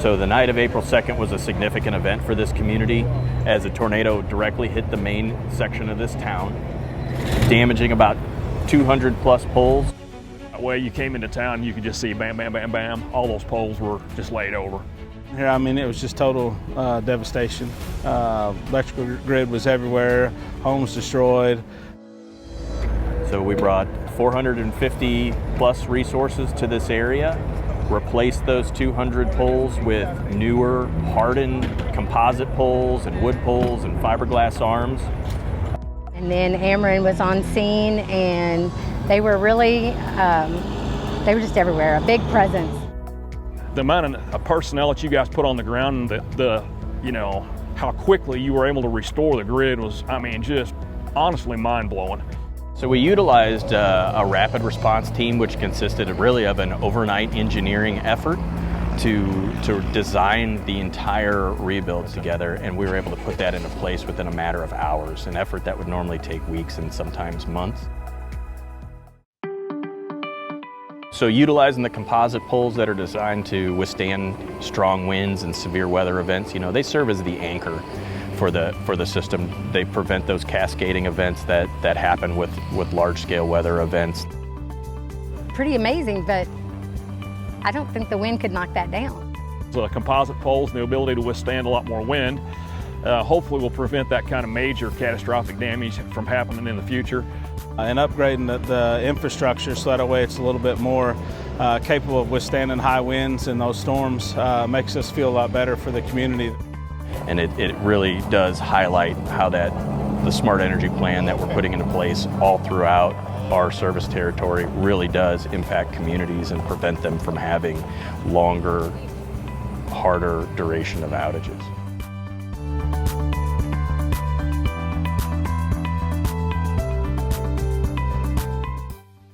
So the night of April 2nd was a significant event for this community as a tornado directly hit the main section of this town, damaging about 200 plus poles. That way you came into town, you could just see bam, bam, bam, bam. All those poles were just laid over. Yeah, I mean, it was just total devastation. Electrical grid was everywhere, homes destroyed. So we brought 450 plus resources to this area, replaced those 200 poles with newer hardened composite poles and wood poles and fiberglass arms. And then Ameren was on scene, and they were really, they were just everywhere, a big presence. The amount of personnel that you guys put on the ground, you know, how quickly you were able to restore the grid was, I mean, just honestly mind-blowing. So we utilized a rapid response team, which consisted of an overnight engineering effort to design the entire rebuild together, and we were able to put that into place within a matter of hours, an effort that would normally take weeks and sometimes months. So utilizing the composite poles that are designed to withstand strong winds and severe weather events, you know, they serve as the anchor for the system. They prevent those cascading events that happen with large-scale weather events. Pretty amazing, but I don't think the wind could knock that down. The composite poles and the ability to withstand a lot more wind hopefully will prevent that kind of major catastrophic damage from happening in the future. And upgrading the infrastructure so that way it's a little bit more capable of withstanding high winds and those storms makes us feel a lot better for the community. And it really does highlight how the smart energy plan that we're putting into place all throughout our service territory really does impact communities and prevent them from having longer, harder duration of outages.